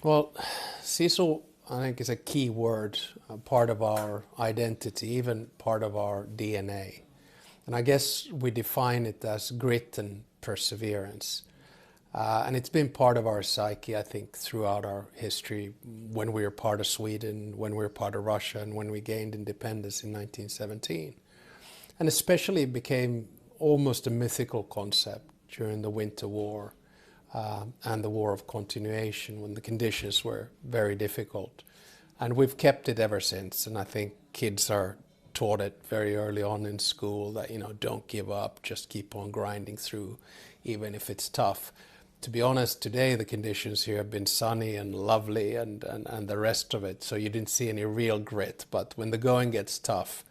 Well, Sisu, I think, is a key word, part of our identity, even part of our DNA. And I guess we define it as grit and perseverance. And it's been part of our psyche, I think, throughout our history, when we were part of Sweden, when we were part of Russia, and when we gained independence in 1917. And especially it became almost a mythical concept during the Winter War and the War of Continuation, when the conditions were very difficult. And we've kept it ever since, and I think kids are taught it very early on in school that, don't give up, just keep on grinding through, even if it's tough. To be honest, today the conditions here have been sunny and lovely and the rest of it, so you didn't see any real grit. But when the going gets tough,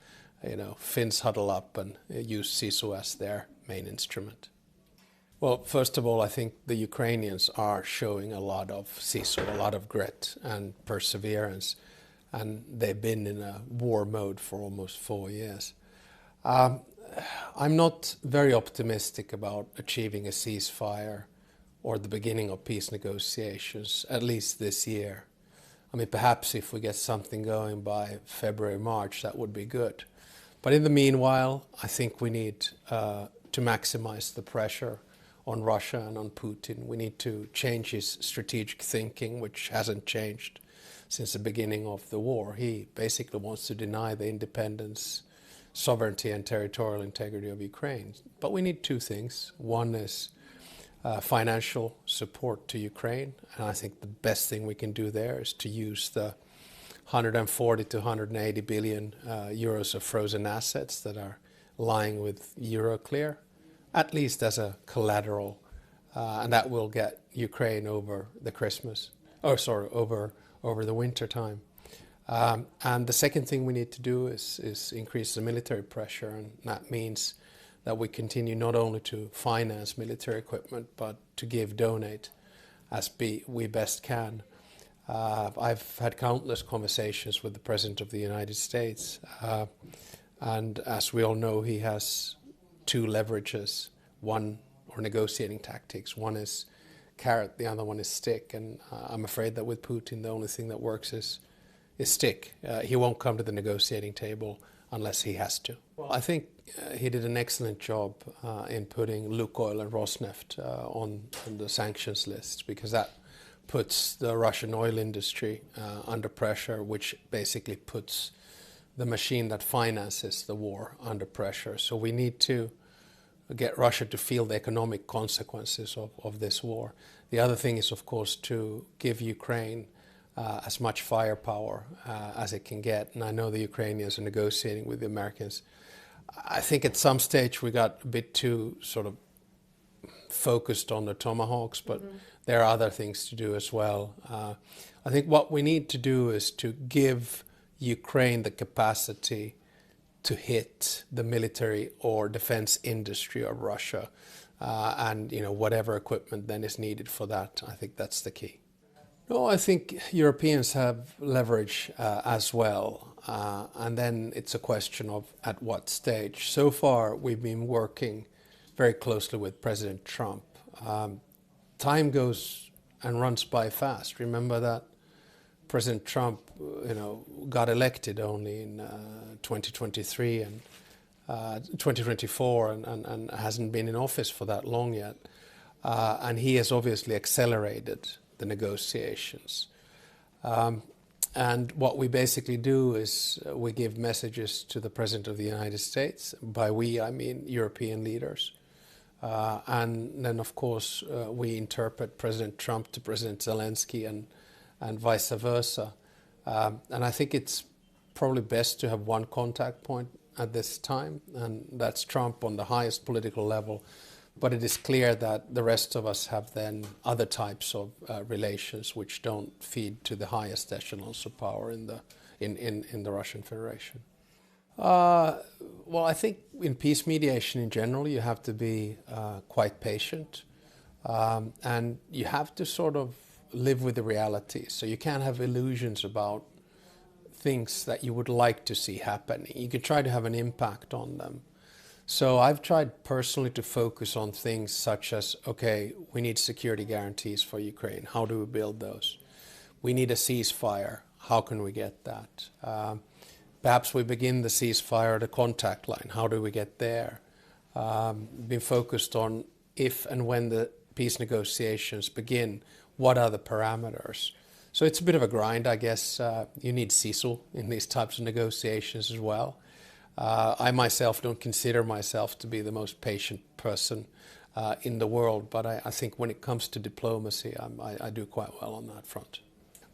Finns huddle up and use Sisu as their main instrument. Well, first of all, I think the Ukrainians are showing a lot of Sisu, a lot of grit and perseverance, and they've been in a war mode for almost 4 years. I'm not very optimistic about achieving a ceasefire or the beginning of peace negotiations, at least this year. I mean, perhaps if we get something going by February, March, that would be good. But in the meanwhile, I think we need to maximize the pressure on Russia and on Putin. We need to change his strategic thinking, which hasn't changed since the beginning of the war. He basically wants to deny the independence, sovereignty and territorial integrity of Ukraine. But we need two things. One is financial support to Ukraine, and I think the best thing we can do there is to use the 140 to 180 billion euros of frozen assets that are lying with Euroclear, at least as a collateral, and that will get Ukraine over the over the winter time. And the second thing we need to do is increase the military pressure, and that means that we continue not only to finance military equipment, but to donate as we best can. I've had countless conversations with the President of the United States, and as we all know, he has two leverages, one, or negotiating tactics. One is carrot, the other one is stick, and I'm afraid that with Putin the only thing that works is stick. He won't come to the negotiating table unless he has to. Well, I think he did an excellent job in putting Lukoil and Rosneft on the sanctions list, because that puts the Russian oil industry under pressure, which basically puts the machine that finances the war under pressure. So we need to get Russia to feel the economic consequences of this war. The other thing is, of course, to give Ukraine as much firepower as it can get. And I know the Ukrainians are negotiating with the Americans. I think at some stage we got a bit too sort of focused on the tomahawks, but there are other things to do as well. I think what we need to do is to give Ukraine the capacity to hit the military or defense industry of Russia, and whatever equipment then is needed for that. I think that's the key. No, I think Europeans have leverage as well, and then it's a question of at what stage. So far, we've been working very closely with President Trump. Time goes and runs by fast. Remember that President Trump, got elected only in 2023 and 2024, and hasn't been in office for that long yet. And he has obviously accelerated the negotiations. And what we basically do is we give messages to the President of the United States. By we, I mean European leaders. And then, of course, we interpret President Trump to President Zelensky and vice versa. And I think it's probably best to have one contact point at this time, and that's Trump on the highest political level. But it is clear that the rest of us have then other types of relations which don't feed to the highest echelons of power in the Russian Federation. Well, I think in peace mediation in general, you have to be quite patient, and you have to sort of live with the reality. So you can't have illusions about things that you would like to see happening. You can try to have an impact on them. So I've tried personally to focus on things such as, okay, we need security guarantees for Ukraine. How do we build those? we need a ceasefire. How can we get that? Perhaps we begin the ceasefire at a contact line. How do we get there? Been focused on if and when the peace negotiations begin, what are the parameters? So it's a bit of a grind, I guess. You need Sisu in these types of negotiations as well. I myself don't consider myself to be the most patient person in the world, but I think when it comes to diplomacy, I do quite well on that front.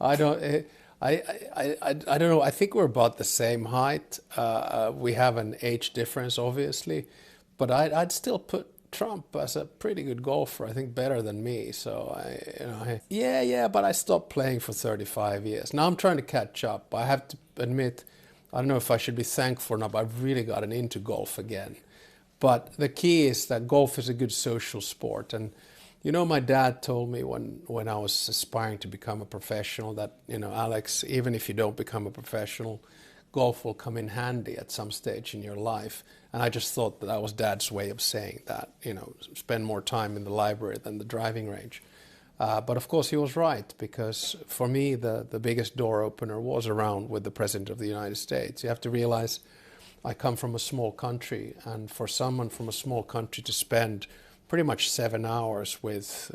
I don't know. I think we're about the same height. We have an age difference, obviously, but I'd still put Trump as a pretty good golfer. I think better than me. So but I stopped playing for 35 years. Now I'm trying to catch up. I have to admit, I don't know if I should be thankful or not, but I've really gotten into golf again. But the key is that golf is a good social sport. And, my dad told me when I was aspiring to become a professional that, Alex, even if you don't become a professional, golf will come in handy at some stage in your life. And I just thought that was Dad's way of saying that, spend more time in the library than the driving range. But of course he was right, because for me the biggest door opener was around with the President of the United States. You have to realize I come from a small country, and for someone from a small country to spend pretty much 7 hours with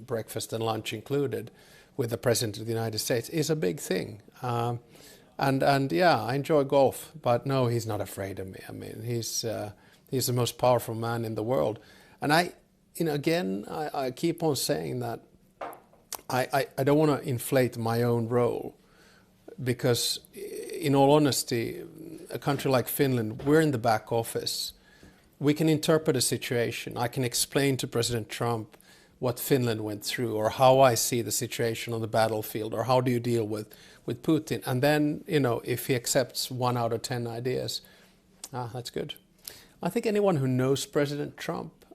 breakfast and lunch included with the President of the United States is a big thing. And yeah, I enjoy golf, but no, he's not afraid of me. I mean, he's the most powerful man in the world. And I keep on saying that I don't want to inflate my own role, because in all honesty, a country like Finland, we're in the back office. We can interpret a situation. I can explain to President Trump what Finland went through, or how I see the situation on the battlefield, or how do you deal with Putin. And then, if he accepts 1 out of 10 ideas, that's good. I think anyone who knows President Trump,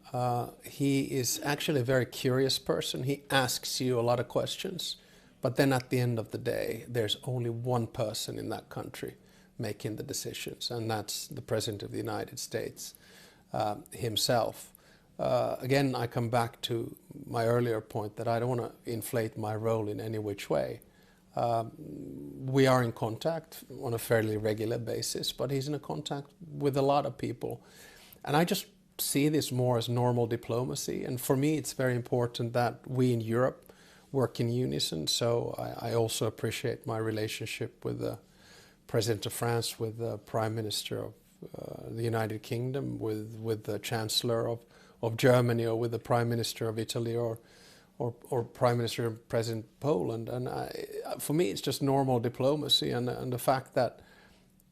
he is actually a very curious person. He asks you a lot of questions, but then at the end of the day, there's only one person in that country making the decisions, and that's the President of the United States himself. Again, I come back to my earlier point that I don't want to inflate my role in any which way. We are in contact on a fairly regular basis, but he's in a contact with a lot of people. And I just see this more as normal diplomacy. And for me, it's very important that we in Europe work in unison. So I also appreciate my relationship with the President of France, with the Prime Minister of the United Kingdom, with the Chancellor of Germany, or with the Prime Minister of Italy, or Prime Minister and President of Poland. And for me, it's just normal diplomacy, and the fact that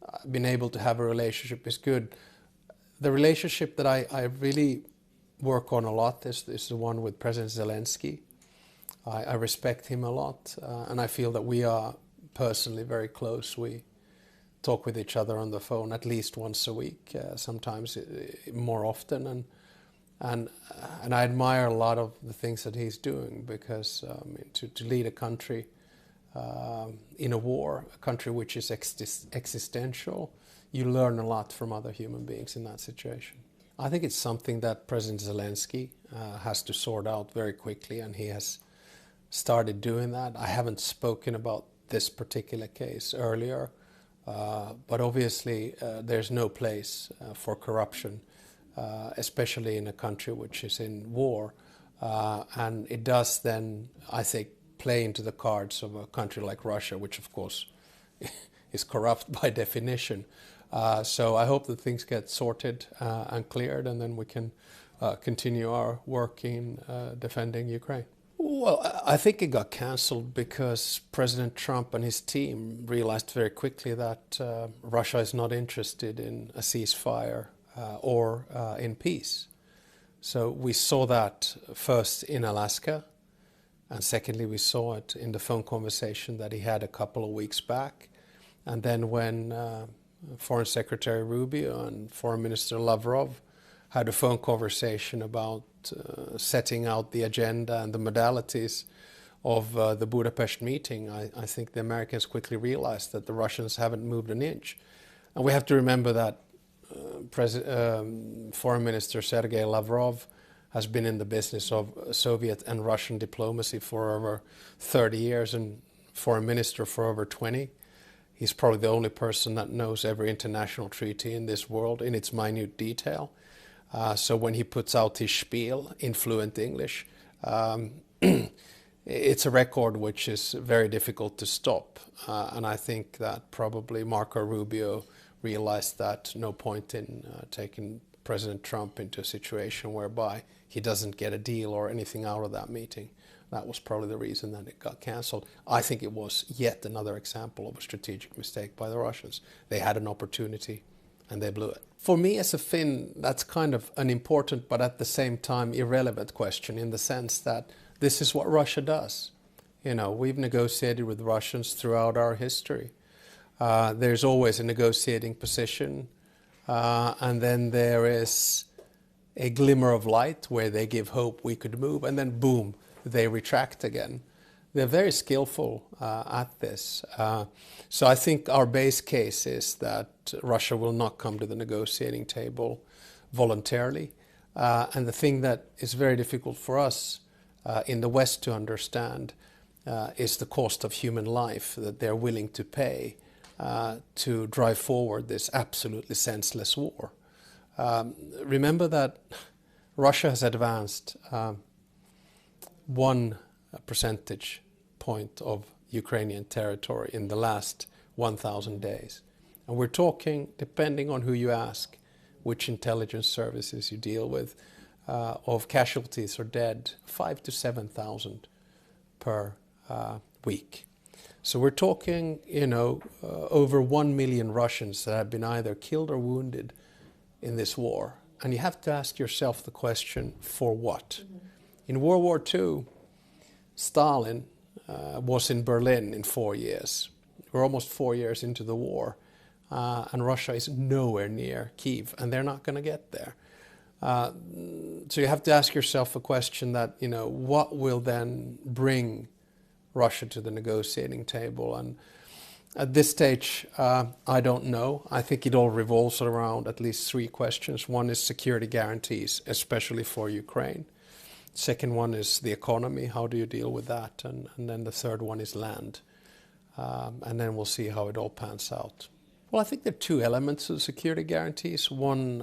I've been able to have a relationship is good. The relationship that I really work on a lot is the one with President Zelensky. I respect him a lot, and I feel that we are personally very close. We talk with each other on the phone at least once a week, sometimes more often, and I admire a lot of the things that he's doing, because to lead a country in a war, a country which is existential, you learn a lot from other human beings in that situation. I think it's something that President Zelensky has to sort out very quickly, and he has started doing that. I haven't spoken about this particular case earlier, but obviously there's no place for corruption, especially in a country which is in war. And it does then, I think, play into the cards of a country like Russia, which of course is corrupt by definition. So I hope that things get sorted and cleared, and then we can continue our work in defending Ukraine. Well, I think it got cancelled because President Trump and his team realized very quickly that Russia is not interested in a ceasefire or in peace. So we saw that first in Alaska, and secondly we saw it in the phone conversation that he had a couple of weeks back. And then when Foreign Secretary Rubio and Foreign Minister Lavrov had a phone conversation about setting out the agenda and the modalities of the Budapest meeting, I think the Americans quickly realized that the Russians haven't moved an inch. And we have to remember that Foreign Minister Sergei Lavrov has been in the business of Soviet and Russian diplomacy for over 30 years and foreign minister for over 20. He's probably the only person that knows every international treaty in this world in its minute detail. So when he puts out his spiel in fluent English, it's a record which is very difficult to stop. And I think that probably Marco Rubio realized that no point in taking President Trump into a situation whereby he doesn't get a deal or anything out of that meeting. That was probably the reason that it got cancelled. I think it was yet another example of a strategic mistake by the Russians. They had an opportunity and they blew it. For me as a Finn, that's kind of an important but at the same time irrelevant question, in the sense that this is what Russia does. You know, we've negotiated with Russians throughout our history. There's always a negotiating position, and then there is a glimmer of light where they give hope we could move, and then boom, they retract again. They're very skillful at this. So I think our base case is that Russia will not come to the negotiating table voluntarily. And the thing that is very difficult for us in the West to understand is the cost of human life that they're willing to pay to drive forward this absolutely senseless war. Remember that Russia has advanced 1 percentage point of Ukrainian territory in the last 1,000 days. And we're talking, depending on who you ask, which intelligence services you deal with, of casualties or dead, 5,000 to 7,000 per week. So we're talking, over 1 million Russians that have been either killed or wounded in this war. And you have to ask yourself the question, for what? Mm-hmm. In World War II, Stalin was in Berlin in 4 years. We're almost 4 years into the war, and Russia is nowhere near Kyiv, and they're not going to get there. So you have to ask yourself a question that, what will then bring Russia to the negotiating table? And at this stage, I don't know. I think it all revolves around at least 3 questions. One is security guarantees, especially for Ukraine. Second one is the economy. How do you deal with that? And then the third one is land. And then we'll see how it all pans out. Well, I think there are 2 elements of security guarantees. One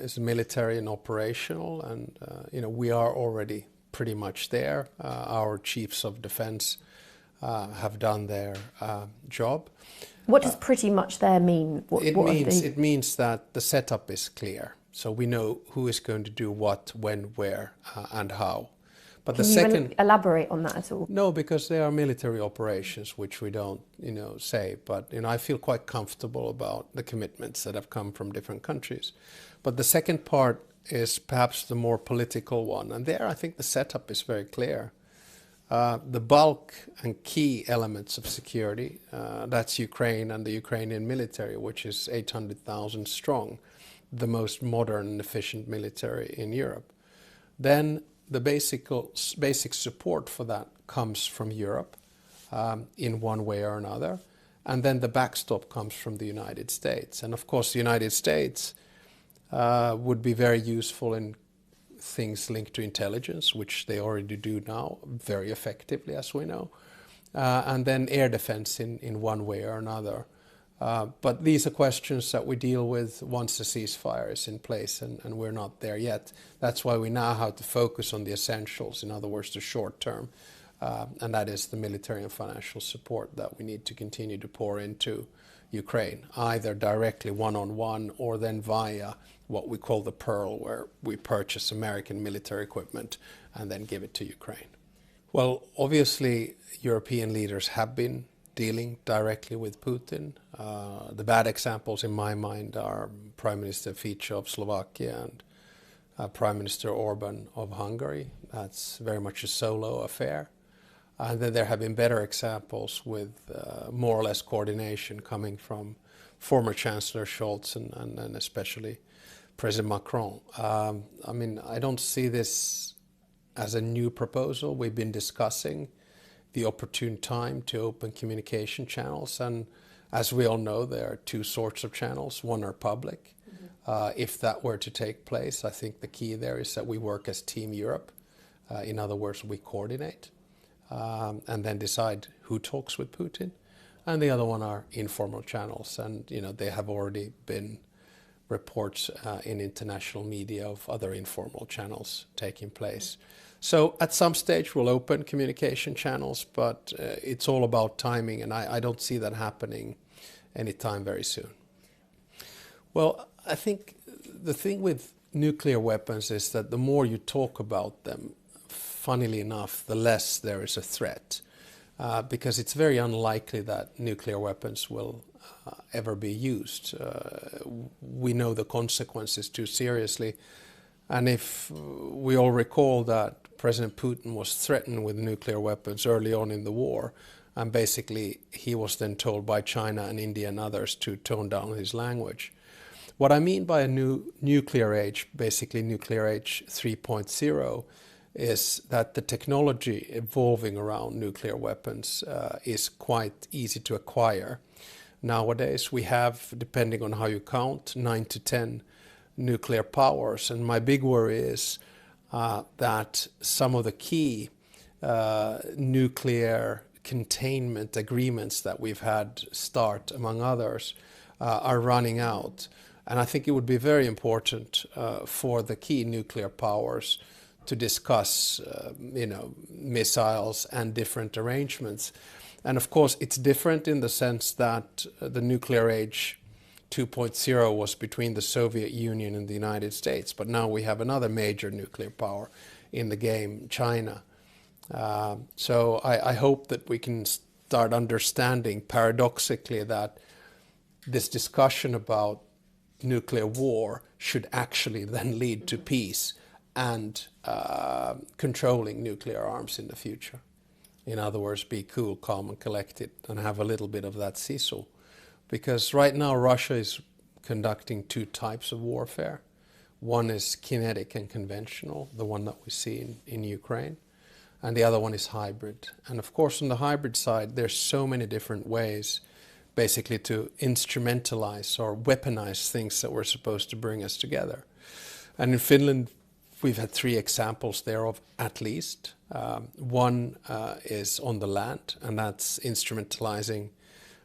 is military and operational, and we are already pretty much there. Our chiefs of defense have done their job. What does pretty much there mean? It means that the setup is clear. So we know who is going to do what, when, where, and how. But Can you elaborate on that at all? No, because they are military operations, which we don't, say. But I feel quite comfortable about the commitments that have come from different countries. But the second part is perhaps the more political one, and there I think the setup is very clear. The bulk and key elements of security, that's Ukraine and the Ukrainian military, which is 800,000 strong, the most modern and efficient military in Europe. Then the basic support for that comes from Europe in one way or another. And then the backstop comes from the United States. And of course, the United States would be very useful in things linked to intelligence, which they already do now very effectively, as we know. And then air defense in one way or another. But these are questions that we deal with once the ceasefire is in place, and we're not there yet. That's why we now have to focus on the essentials, in other words, the short term, and that is the military and financial support that we need to continue to pour into Ukraine, either directly one-on-one or then via what we call the Pearl, where we purchase American military equipment and then give it to Ukraine. Well, obviously, European leaders have been dealing directly with Putin. The bad examples in my mind are Prime Minister Fico of Slovakia and Prime Minister Orban of Hungary. That's very much a solo affair. And then there have been better examples with more or less coordination coming from former Chancellor Scholz and especially President Macron. I don't see this as a new proposal. We've been discussing the opportune time to open communication channels. And as we all know, there are 2 sorts of channels. One are public, if that were to take place. I think the key there is that we work as Team Europe. In other words, we coordinate and then decide who talks with Putin. And the other one are informal channels. And, they have already been reports in international media of other informal channels taking place. So at some stage we'll open communication channels, but it's all about timing, and I don't see that happening anytime very soon. Well, I think the thing with nuclear weapons is that the more you talk about them, funnily enough, the less there is a threat, because it's very unlikely that nuclear weapons will ever be used. We know the consequences too seriously. And if we all recall that President Putin was threatened with nuclear weapons early on in the war, and basically he was then told by China and India and others to tone down his language. What I mean by a new nuclear age, basically nuclear age 3.0, is that the technology evolving around nuclear weapons is quite easy to acquire. Nowadays we have, depending on how you count, 9 to 10 nuclear powers, and my big worry is that some of the key nuclear containment agreements that we've had START, among others, are running out. And I think it would be very important for the key nuclear powers to discuss, missiles and different arrangements. And of course, it's different in the sense that the nuclear age 2.0 was between the Soviet Union and the United States, but now we have another major nuclear power in the game, China. So I hope that we can start understanding paradoxically that this discussion about nuclear war should actually then lead to peace and controlling nuclear arms in the future. In other words, be cool, calm and collected and have a little bit of that Sisu. Because right now Russia is conducting two types of warfare. One is kinetic and conventional, the one that we see in Ukraine, and the other one is hybrid. And of course on the hybrid side there's so many different ways basically to instrumentalize or weaponize things that were supposed to bring us together. And in Finland we've had 3 examples there of at least. One is on the land, and that's instrumentalizing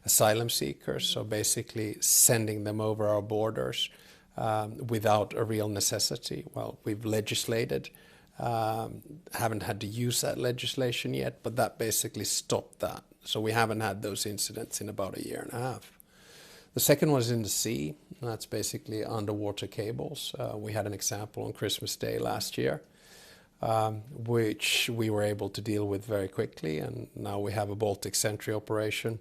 asylum seekers, so basically sending them over our borders without a real necessity. Well, we've legislated, haven't had to use that legislation yet, but that basically stopped that. So we haven't had those incidents in about a year and a half. The second one is in the sea, and that's basically underwater cables. We had an example on Christmas Day last year, which we were able to deal with very quickly, and now we have a Baltic Sentry operation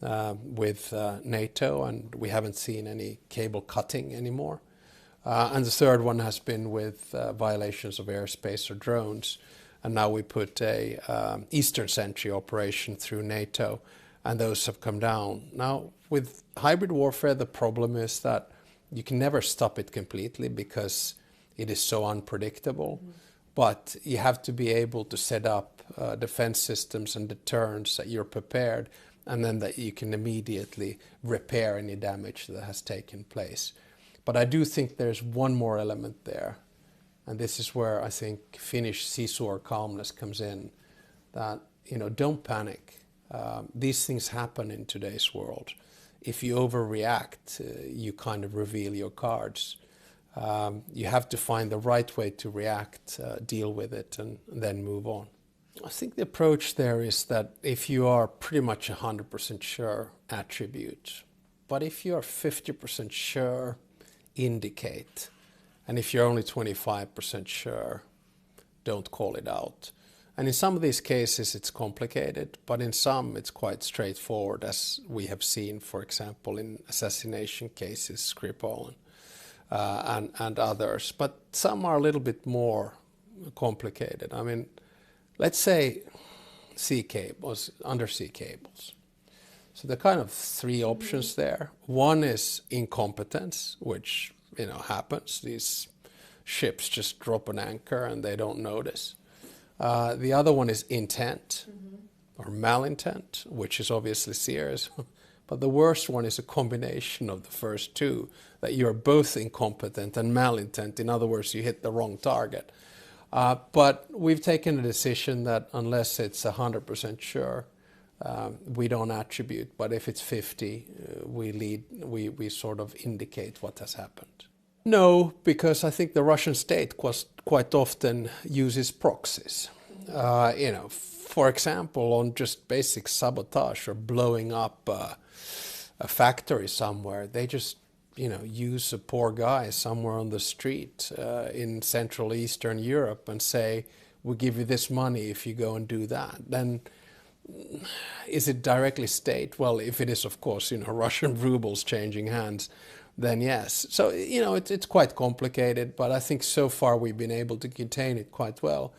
with NATO, and we haven't seen any cable cutting anymore. And the third one has been with violations of airspace or drones, and now we put a Eastern Sentry operation through NATO, and those have come down. Now with hybrid warfare the problem is that you can never stop it completely because it is so unpredictable. But you have to be able to set up defense systems and deterrents that you're prepared, and then that you can immediately repair any damage that has taken place. But I do think there's one more element there, and this is where I think Finnish Sisu or calmness comes in, that, don't panic. These things happen in today's world. If you overreact, you kind of reveal your cards. You have to find the right way to react, deal with it, and then move on. I think the approach there is that if you are pretty much 100% sure, attribute. But if you are 50% sure, indicate. And if you're only 25% sure, don't call it out. And in some of these cases it's complicated, but in some it's quite straightforward, as we have seen, for example, in assassination cases, Skripal and others. But some are a little bit more complicated. I mean, let's say sea cables, undersea cables. So there are kind of 3 options there. One is incompetence, which happens. These ships just drop an anchor and they don't notice. The other one is intent or malintent, which is obviously serious. But the worst one is a combination of the first two, that you're both incompetent and malintent. In other words, you hit the wrong target. But we've taken a decision that unless it's 100% sure, we don't attribute. But if it's 50, we sort of indicate what has happened. No, because I think the Russian state quite often uses proxies. For example, on just basic sabotage or blowing up a factory somewhere, they just use a poor guy somewhere on the street in Central Eastern Europe and say, we'll give you this money if you go and do that. Then is it directly state? Well, if it is, of course, Russian rubles changing hands, then yes. So, it's quite complicated, but I think so far we've been able to contain it quite well.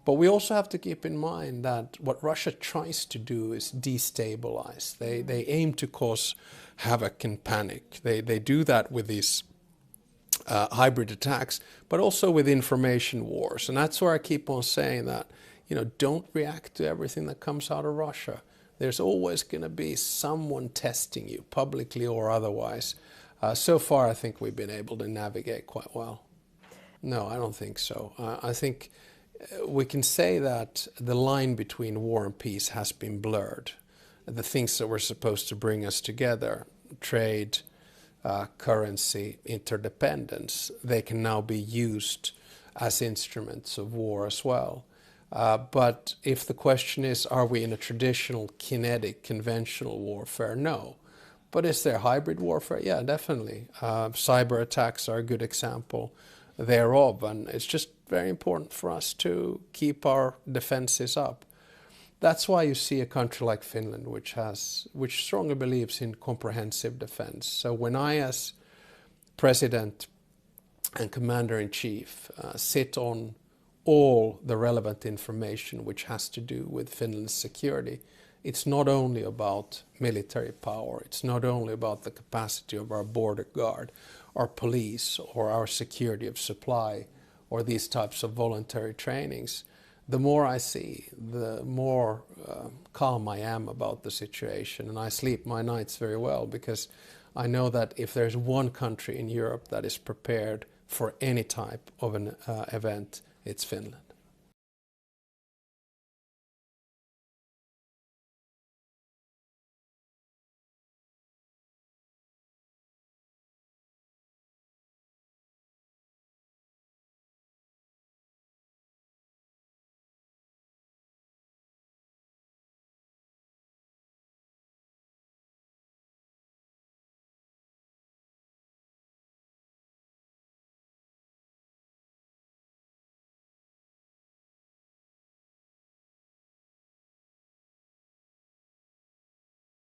But we also have to keep in mind that what Russia tries to do is destabilize. They aim to cause havoc and panic. They do that with these hybrid attacks, but also with information wars. And that's where I keep on saying that, don't react to everything that comes out of Russia. There's always going to be someone testing you, publicly or otherwise. So far, I think we've been able to navigate quite well. No, I don't think so. I think we can say that the line between war and peace has been blurred. The things that were supposed to bring us together, trade, currency, interdependence, they can now be used as instruments of war as well. But if the question is, are we in a traditional kinetic, conventional warfare? No. But is there hybrid warfare? Yeah, definitely. Cyber attacks are a good example thereof, and it's just very important for us to keep our defenses up. That's why you see a country like Finland, which strongly believes in comprehensive defense. So when I, as President and Commander-in-Chief, sit on all the relevant information which has to do with Finland's security, it's not only about military power, it's not only about the capacity of our border guard, our police, or our security of supply, or these types of voluntary trainings. The more I see, the more calm I am about the situation, and I sleep my nights very well, because I know that if there's one country in Europe that is prepared for any type of an event, it's Finland.